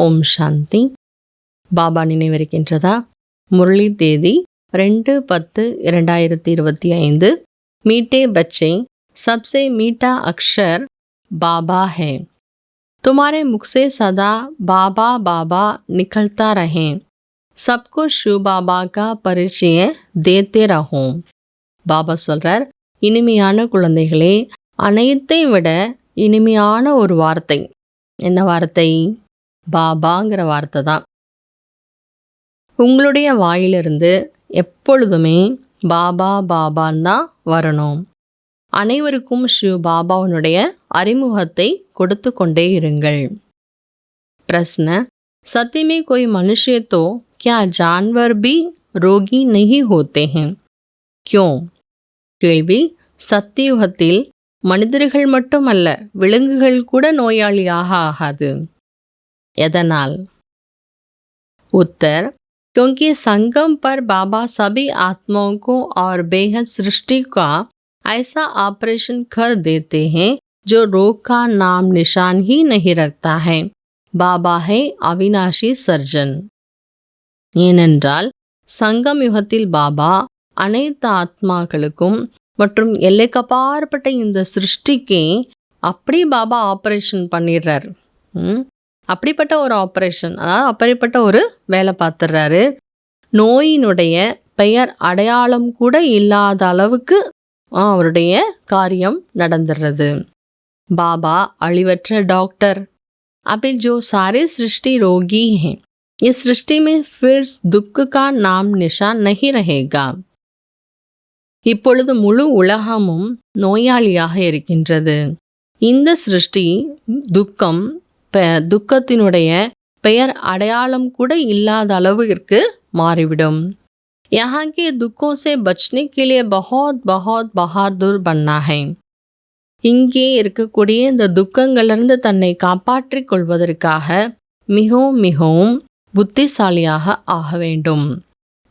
ஓம் சாந்தி. பாபா நினைவிருக்கின்றதா? முரளி தேதி 2/10/2025. मीठे बच्चे, सबसे मीठा अक्षर बाबा है। तुम्हारे मुख से सदा बाबा बाबा निकलता रहे। सबको शिव बाबा का परिचय देते रहो। பாபா சொல்றார், இனிமையான குழந்தைகளே, அனைத்தை விட இனிமையான ஒரு வார்த்தை என்ன வார்த்தை? பாபாங்கிற வார்த்தை தான். உங்களுடைய வாயிலிருந்து எப்பொழுதுமே பாபா பாபான் தான் வரணும். அனைவருக்கும் சிவ பாபாவுடைய அறிமுகத்தை கொடுத்து கொண்டே இருங்கள். प्रश्न, सत्य में कोई मनुष्य तो क्या जानवर भी रोगी नहीं होते हैं? क्यों? கேள்வி, சத்தியுகத்தில் மனிதர்கள் மட்டுமல்ல, விலங்குகள் கூட நோயாளியாக ஆகாது. எதனால்? उत्तर, क्योंकि संगम पर बाबा सभी आत्माओं को और बेहद सृष्टि का ऐसा ऑपरेशन कर देते हैं जो रोग का नाम निशान ही नहीं रखता है। பாபா है அவினாஷி சர்ஜன். ஏனென்றால் சங்கம் யுகத்தில் பாபா அனைத்து ஆத்மாக்களுக்கும் மற்றும் எல்லைக்கப்பாற்பட்ட இந்த சிருஷ்டிக்கே அப்படி பாபா ஆப்ரேஷன் பண்ணிடுறார். அப்படிப்பட்ட ஒரு ஆப்ரேஷன், அதாவது அப்படிப்பட்ட ஒரு வேலை பார்த்துடுறாரு. நோயினுடைய பெயர் அடையாளம் கூட இல்லாத அளவுக்கு அவருடைய காரியம் நடந்துடுறது. பாபா அழிவற்ற டாக்டர். अभी जो सारे सृष्टि रोगी हैं, इस सृष्टि में फिर दुख का नाम निशान नहीं रहेगा. இப்பொழுது முழு உலகமும் நோயாளியாக இருக்கின்றது. இந்த சிருஷ்டி துக்கத்தினுடைய பெயர் அடையாளம் கூட இல்லாத அளவிற்கு மாறிவிடும். यहाँ के दुखों से बचने के लिए बहुत बहुत बहादुर बनना है. இங்கே இருக்கக்கூடிய இந்த துக்கங்களிலிருந்து தன்னை காப்பாற்றிக் கொள்வதற்காக மிகவும் மிகவும் புத்திசாலியாக ஆக வேண்டும்.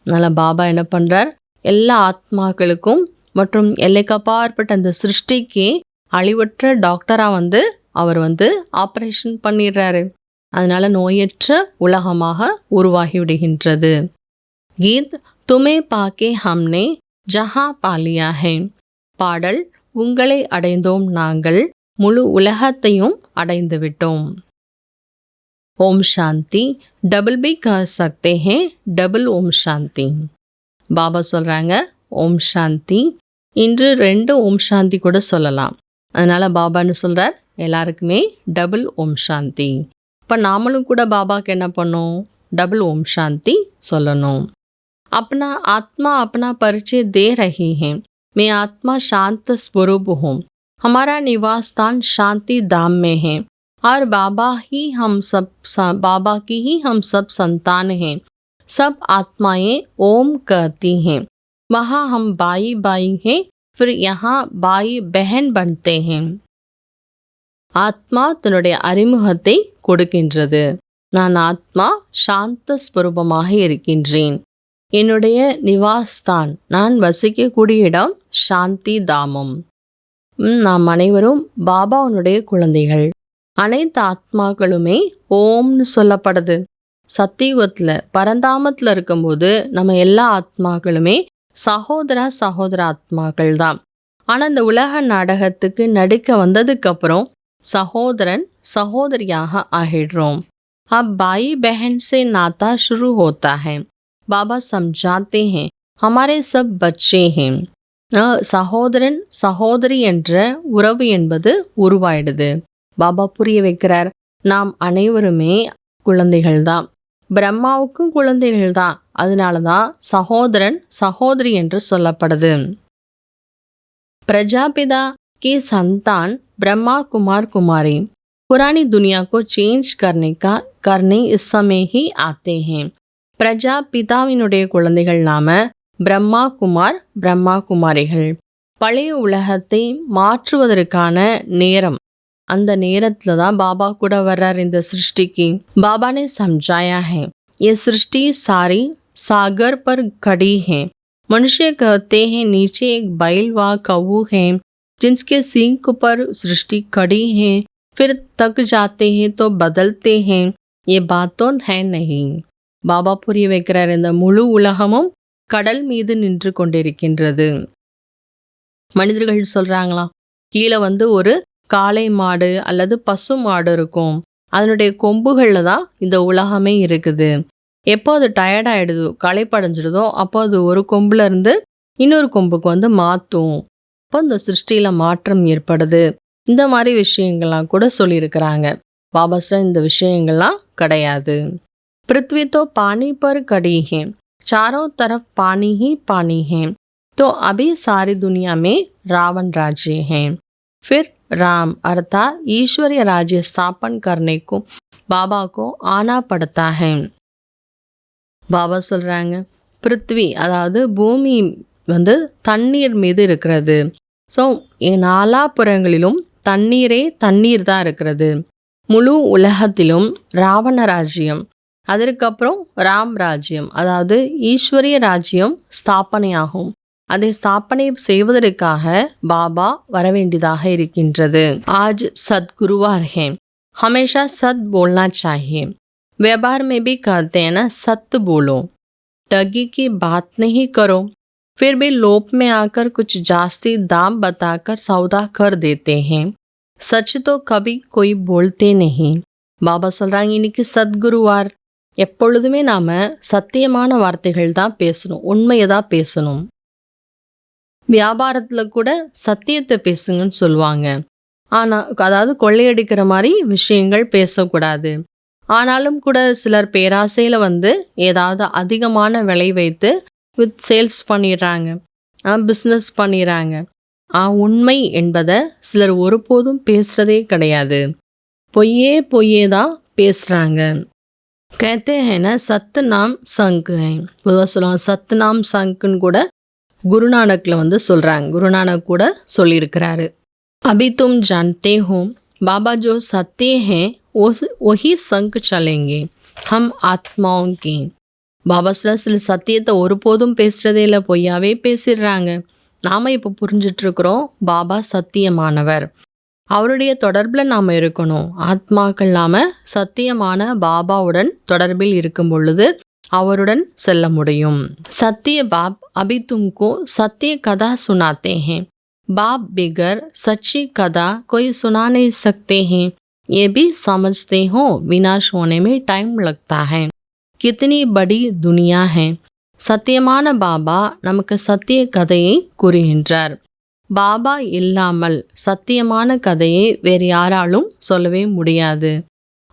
அதனால பாபா என்ன பண்றார்? எல்லா ஆத்மாக்களுக்கும் மற்றும் எல்லைக்கப்பாற்பட்ட அந்த சிருஷ்டிக்கு அழிவற்ற டாக்டராக அவர் ஆப்ரேஷன் பண்ணிடுறாரு. அதனால நோயற்ற உலகமாக உருவாகி விடுகின்றது. கீத், துமே பாக்கே ஹம்னே ஜஹா பாலியா ஹே. பாடல், உங்களை அடைந்தோம் நாங்கள், முழு உலகத்தையும் அடைந்து விட்டோம். ஓம் சாந்தி. டபுள் பி கஹ சக்தே ஹே, டபுள் ஓம் சாந்தி. பாபா சொல்றாங்க, ஓம் சாந்தி. இன்று 2 ஓம் சாந்தி கூட சொல்லலாம். அதனால பாபான்னு சொல்றார், எல்லாருக்குமே டபுள் ஓம் சாந்தி. இப்போ நாமளும் கூட பாபாக்கு என்ன பண்ணோம்? டபுள் ஓம் சாந்தி சொல்லணும். अपना आत्मा अपना परिचय दे रही है। मैं आत्मा शांत स्वरूप हूँ। हमारा निवास स्थान शांति धाम में है और बाबा की ही हम सब संतान हैं। सब आत्माएं ओम कहती हैं। वहाँ हम भाई भाई हैं, फिर यहाँ भाई बहन बनते हैं. ஆத்மா தன்னுடைய அறிமுகத்தை கொடுக்கின்றது. நான் ஆத்மா சாந்த ஸ்வரூபமாக இருக்கின்றேன். என்னுடைய நிவாஸ்தான், நான் வசிக்கக்கூடிய இடம் சாந்தி தாமம். நாம் அனைவரும் பாபாவுடைய குழந்தைகள். அனைத்து ஆத்மாக்களுமே ஓம்னு சொல்லப்படுது. சத்தியுகத்தில் பரந்தாமத்தில் இருக்கும்போது நம்ம எல்லா ஆத்மாக்களுமே சகோதர ஆத்மாக்கள் தான். ஆனால் இந்த உலக நாடகத்துக்கு நடிக்க வந்ததுக்கப்புறம் சகோதரன் சகோதரியாக ஆகிடுறோம். अब भाई बहन से नाता शुरू होता है. बाबा समझाते हैं हमारे सब बच्चे हैं. சகோதரன் சகோதரி என்ற உறவு என்பது உருவாயிடுது. பாபா புரிய வைக்கிறார், நாம் அனைவருமே குழந்தைகள் தான். பிரம்மாவுக்கும் குழந்தைகள் தான். அதனால தான் சகோதரன் சகோதரி என்று சொல்லப்படுது. प्रजापिता के संतान ब्रह्मा कुमार कुमारी पुरानी दुनिया को चेंज करने इस समय ही आते हैं. பிரஜாபிதாவினுடைய குழந்தைகள் நாம பிரம்மா குமார் பிரம்மா குமாரிகள். பழைய உலகத்தை மாற்றுவதற்கான நேரம், அந்த நேரத்தில் தான் பாபா கூட வர்றார் இந்த சிருஷ்டிக்கு. பாபா ने समझाया है ये सृष्टि सारी सागर पर खड़ी है. मनुष्य कहते हैं नीचे एक बैल व कौवा है जिनके सींग पर सृष्टि खड़ी है. फिर थक जाते हैं तो बदलते हैं. ये बात तो है नहीं. பாபா புரிய வைக்கிறார், இந்த முழு உலகமும் கடல் மீது நின்று கொண்டிருக்கின்றது. மனிதர்கள் சொல்றாங்களாம், கீழே ஒரு காளை மாடு அல்லது பசு மாடு இருக்கும், அதனுடைய கொம்புகள்ல தான் இந்த உலகமே இருக்குது. எப்போ அது டயர்ட் ஆயிடுதோ, களைப்படைஞ்சிடுதோ, அப்போ அது ஒரு கொம்புல இருந்து இன்னொரு கொம்புக்கு மாற்றும். அப்போ இந்த சிருஷ்டியில மாற்றம் ஏற்படுது. இந்த மாதிரி விஷயங்கள்லாம் கூட சொல்லியிருக்கிறாங்க. பாபாஸ்ல இந்த விஷயங்கள்லாம் கிடையாது. पृथ्वी तो पानी पर खड़ी है, चारों तरफ पानी ही पानी है, तो अभी सारी दुनिया में रावण राज्य है. फिर राम अर्थात ईश्वरीय राज्य स्थापन करने को बाबा को आना पड़ता है. பாபா சொல்றாங்க, பிருத்வி அதாவது பூமி தண்ணீர் மீது இருக்கிறது. ஸோ நாலாபுறங்களிலும் தண்ணீர் தான் இருக்கிறது. முழு உலகத்திலும் ராவண ராஜ்யம், அதற்கப்புறம் ராம் ராஜ்யம் அதாவது ஈஸ்வரிய ராஜ்யம் ஸ்தாபனையாகும். அதை ஸ்தாபனை செய்வதற்காக பாபா வரவேண்டியதாக இருக்கின்றது. ஆஜ் சத்குருவார் ஹே, हमेशा सत बोलना चाहिए. व्यापार में भी कहते हैं ना, सत्य बोलो, ठगी की बात नहीं करो. फिर भी लोभ में आकर कुछ जास्ती दाम बताकर सौदा कर देते हैं. सच तो कभी कोई बोलते नहीं. பாபா சொல்றாங்க, இன்னைக்கு சத்குருவார், எப்பொழுதுமே நாம சத்தியமான வார்த்தைகள் தான் பேசணும், உண்மையை தான் பேசணும். வியாபாரத்துல கூட சத்தியத்தை பேசுங்கன்னு சொல்லுவாங்க. அதாவது கொள்ளையடிக்கிற மாதிரி விஷயங்கள் பேசக்கூடாது. ஆனாலும் கூட சிலர் பேராசையில ஏதாவது அதிகமான விலை வைத்து சேல்ஸ் பண்ணிடுறாங்க, பிஸ்னஸ் பண்ணிடுறாங்க. உண்மை என்பதை சிலர் ஒருபோதும் பேசுறதே கிடையாது. பொய்யே தான் பேசுறாங்க. कहते हैं ना, सत्य नाम संक है. பொதுவாக சொல்லுவாங்க, சத்து நாம் சங்குன்னு கூட குருநானக்ல சொல்றாங்க. குருநானக் கூட சொல்லியிருக்கிறாரு. अभी तुम जानते हो बाबा जो सत्य हैं वही संग चलेंगे हम आत्माओं की. பாபா சில சத்தியத்தை ஒருபோதும் பேசுறதே இல்லை, பொய்யாவே பேசிடுறாங்க. நாம இப்போ புரிஞ்சிட்டு இருக்கிறோம், பாபா சத்தியமானவர், அவருடைய தொடர்பில் நாம் இருக்கணும். ஆத்மாக்கள் நாம சத்தியமான பாபாவுடன் தொடர்பில் இருக்கும் பொழுது அவருடன் செல்ல முடியும். சத்திய பாப் அபி தும்கோ சத்திய கதா சுனாते हैं. बाप बिगर सच्ची कदा कोई सुना नहीं सकते हैं. ये भी समझते हो विनाश होने में टाइम लगता है. कितनी बड़ी दुनिया है. சத்தியமான பாபா நமக்கு சத்திய கதையை கூறுகின்றார். பாபா இல்லாமல் சத்தியமான கதையை வேறு யாராலும் சொல்லவே முடியாது.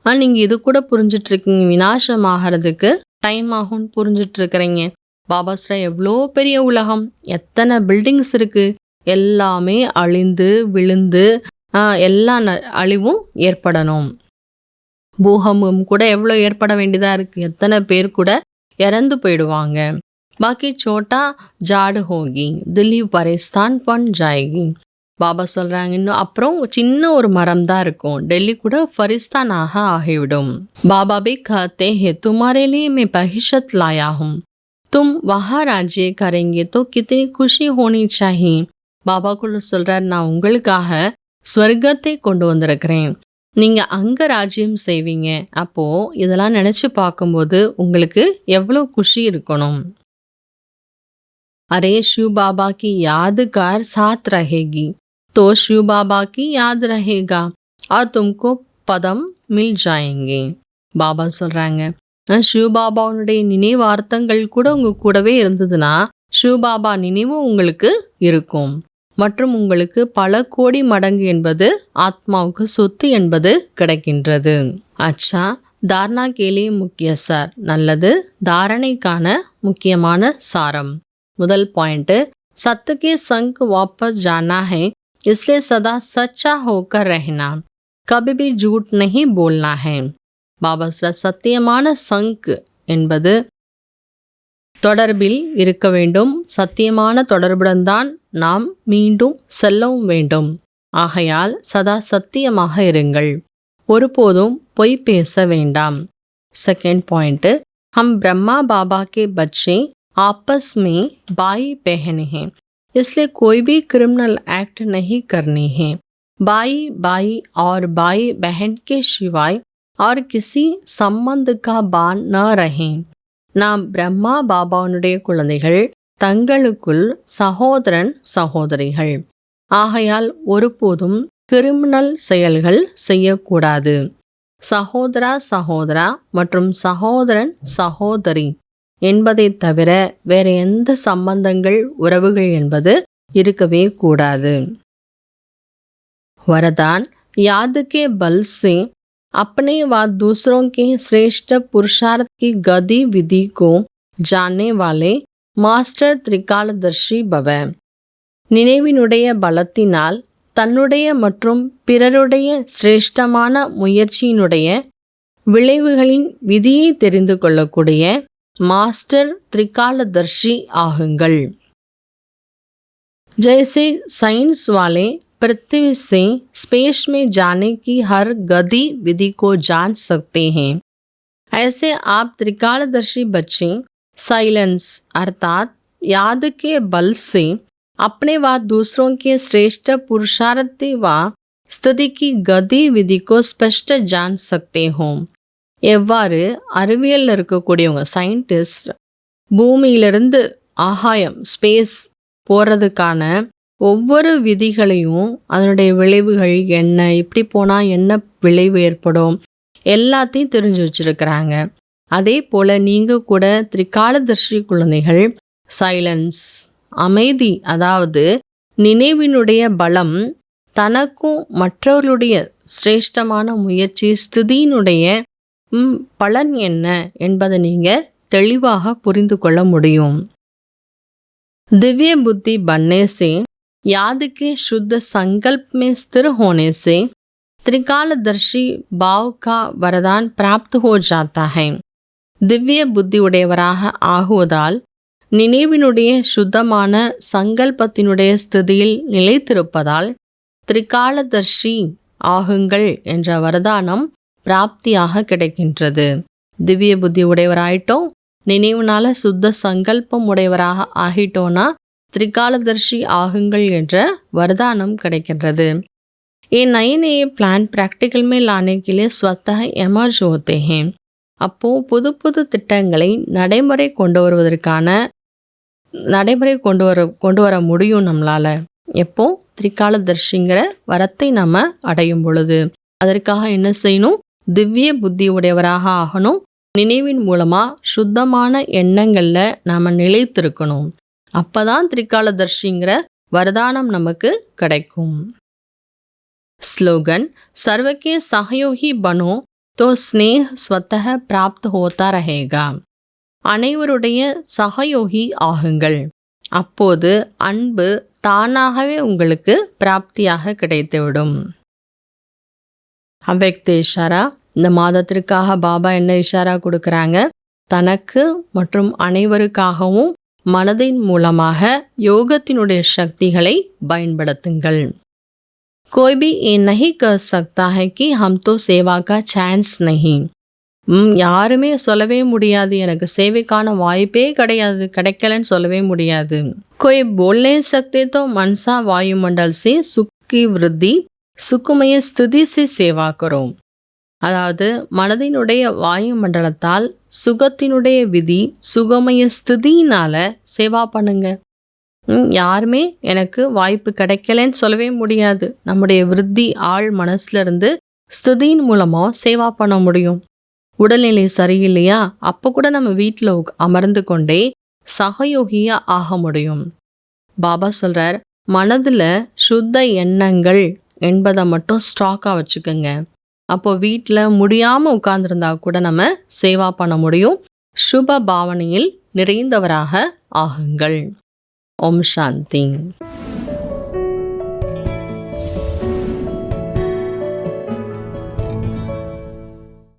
நீங்கள் இது கூட புரிஞ்சிட்டு இருக்கீங்க, விநாசமாகிறதுக்கு டைம் ஆகும்னு புரிஞ்சிட்டு இருக்கிறீங்க. பாபாஸ்ரா எவ்வளோ பெரிய உலகம், எத்தனை பில்டிங்ஸ் இருக்கு, எல்லாமே அழிந்து விழுந்து எல்லா அழிவும் ஏற்படணும். பூகம்பம் கூட எவ்வளோ ஏற்பட வேண்டியதாக இருக்குது, எத்தனை பேர் கூட இறந்து போயிடுவாங்க. பாக்கி சோட்டா ஜாடு ஹோகி தில்லி பரேஸ்தான் பன் ஜாயகி. பாபா சொல்கிறாங்க, இன்னும் அப்புறம் சின்ன ஒரு மரம் தான் இருக்கும், டெல்லி கூட ஃபரிஸ்தானாக ஆகிவிடும். பாபா பி कहते हैं तुम्हारे लिए मैं बहिशत लाया हूँ, तुम वहाँ राज्य करेंगे तो कितनी खुशी होनी चाहिए. பாபா கூட சொல்கிறார், நான் உங்களுக்காக ஸ்வர்க்கத்தை கொண்டு வந்திருக்கிறேன், நீங்கள் அங்கே ராஜ்யம் செய்வீங்க. அப்போது இதெல்லாம் நினச்சி பார்க்கும்போது உங்களுக்கு எவ்வளோ குஷி இருக்கணும். अरे शिव बाबा की याद कार साथ रहेगी तो शिव बाबा की याद रहेगा और तुमको पदम मिल जाएंगे. பாபா சொல்கிறாங்க, சிவ பாபாவுடைய நினைவார்த்தங்கள் கூட உங்கள் கூடவே இருந்ததுன்னா சிவ பாபா நினைவும் உங்களுக்கு இருக்கும். மற்றும் உங்களுக்கு பல கோடி மடங்கு என்பது ஆத்மாவுக்கு சொத்து என்பது கிடைக்கின்றது. அச்சா தாரணா கேலி முக்கிய சார், நல்லது, தாரணைக்கான முக்கியமான சாரம். முதல் பாயிண்ட், सत्य के संग वापस जाना है, इसलिए सदा सच्चा होकर रहना, कभी भी झूठ नहीं बोलना है. பாபா சத்தியமான சங்க் என்பது தொடர்பில் இருக்க வேண்டும். சத்தியமான தொடர்புடன் தான் நாம் மீண்டும் செல்லவும் வேண்டும். ஆகையால் சதா சத்தியமாக இருங்கள், ஒருபோதும் பொய் பேச வேண்டாம். செகண்ட் பாயிண்ட், हम ब्रह्मा बाबा के बच्चे आपस में भाई बहन हैं, इसलिए कोई भी क्रिमिनल एक्ट नहीं करनी है. भाई भाई और भाई बहन के सिवाय और किसी संबंध का बान न रहें. நாம் பிரம்மா பாபாவுடைய குழந்தைகள், தங்களுக்குள் சகோதரன் சகோதரிகள். ஆகையால் ஒருபோதும் கிரிமினல் செயல்கள் செய்யக்கூடாது. சகோதரா சகோதரா மற்றும் சகோதரன் சகோதரி என்பதை தவிர வேற எந்த சம்பந்தங்கள் உறவுகள் என்பது இருக்கவே கூடாது. वरदान याद के बल से अपने व दूसरों के श्रेष्ठ पुरुषार्थ की गति विधि को जानने वाले மாஸ்டர் திரிகாலதர்ஷி பவ. நினைவினுடைய பலத்தினால் தன்னுடைய மற்றும் பிறருடைய சிரேஷ்டமான முயற்சியினுடைய விளைவுகளின் விதியை தெரிந்து கொள்ளக்கூடிய மாஸ்டர் திரிகாலதர்ஷி ஆகுங்கள். जैसे साइंस वाले पृथ्वी से स्पेस में जाने की हर गति विधि को जान सकते हैं, ऐसे आप त्रिकालदर्शी बच्चे साइलेंस अर्थात याद के बल से अपने व दूसरों के श्रेष्ठ पुरुषार्थ व स्थिति की गति विधि को स्पष्ट जान सकते हो. எவ்வாறு அறிவியலில் இருக்கக்கூடியவங்க சயின்டிஸ்ட் பூமியிலிருந்து ஆகாயம் ஸ்பேஸ் போகிறதுக்கான ஒவ்வொரு விதிகளையும் அதனுடைய விளைவுகள் என்ன, இப்படி போனால் என்ன விளைவு ஏற்படும் எல்லாத்தையும் தெரிஞ்சு வச்சிருக்கிறாங்க. அதே போல் நீங்கள் கூட திரிகாலதர்ஷி குழந்தைகள் சைலன்ஸ் அமைதி, அதாவது நினைவினுடைய பலம், தனக்கும் மற்றவர்களுடைய சிரேஷ்டமான முயற்சி ஸ்திதியினுடைய பலன் என்ன என்பதை நீங்கள் தெளிவாக புரிந்து கொள்ள முடியும். दिव्य बुद्धि बनने से, याद के शुद्ध संकल्प में स्थिर होने से त्रिकालदर्शी भाव का वरदान प्राप्त हो जाता है. திவ்ய புத்தி உடையவராக ஆகுவதால் நினைவினுடைய சுத்தமான சங்கல்பத்தினுடைய ஸ்திதியில் நிலைத்திருப்பதால் திரிகாலதர்ஷி ஆகுங்கள் என்ற வரதானம் பிராப்தியாக கிடைக்கின்றது. திவ்ய புத்தி உடையவராயிட்டோம், நினைவுனால சுத்த சங்கல்பம் உடையவராக ஆகிட்டோன்னா திரிகாலதர்ஷி ஆகுங்கள் என்ற வரதானம் கிடைக்கின்றது. ये नए नए प्लान प्रैक्टिकल में लाने के लिए स्वतः एमर्ज होते हैं. அப்போ புது புது திட்டங்களை நடைமுறை கொண்டு வர முடியும் நம்மளால. எப்போ திரிகாலதர்ஷிங்கிற வரத்தை நம்ம அடையும் பொழுது. அதற்காக என்ன செய்யணும்? திவ்ய புத்தி உடையவராக ஆகணும். நினைவின் மூலமா சுத்தமான எண்ணங்கள்ல நாம நிலைத்திருக்கணும். அப்பதான் திரிகாலதர்ஷிங்கிற வரதானம் நமக்கு கிடைக்கும். ஸ்லோகன் सर्वके सहयोगी बनो तो स्नेह स्वतः प्राप्त होता रहेगा. அனைவருடைய சகயோகி ஆகுங்கள், அப்போது அன்பு தானாகவே உங்களுக்கு பிராப்தியாக கிடைத்துவிடும். அவ்வக்த இஷாரா. இந்த மாதத்திற்காக பாபா என்ன இஷாரா கொடுக்குறாங்க? தனக்கு மற்றும் அனைவருக்காகவும் மனதின் மூலமாக யோகத்தினுடைய சக்திகளை பயன்படுத்துங்கள். कोई भी ये नहीं कह सकता है कि हम तो सेवा का चांस नहीं. யாருமே சொல்லவே முடியாது எனக்கு சேவைக்கான வாய்ப்பே கிடைக்கலன்னு சொல்லவே முடியாது. कोई बोल नहीं सकते तो मनसा वायुमंडल से सुख की वृद्धि सुखमय स्थिति से सेवा करो. அதாவது மனதினுடைய வாயு மண்டலத்தால் சுகத்தினுடைய விதி சுகமய ஸ்திதியினால சேவா பண்ணுங்க. யாருமே எனக்கு வாய்ப்பு கிடைக்கலன்னு சொல்லவே முடியாது. நம்முடைய விருத்தி ஆள் மனசுல இருந்து ஸ்திதியின் மூலமா சேவா பண்ண முடியும். உடல்நிலை சரியில்லையா, அப்போ கூட நம்ம வீட்டில் அமர்ந்து கொண்டே சகயோகியா ஆக முடியும். பாபா சொல்றார், மனதில் சுத்த எண்ணங்கள் என்பதை மட்டும் ஸ்டாக்காக வச்சுக்கோங்க. அப்போ வீட்டில் முடியாமல் உட்கார்ந்துருந்தா கூட நம்ம சேவா பண்ண முடியும். சுப பாவனையில் நிறைந்தவராக ஆகுங்கள். ஓம் சாந்தி.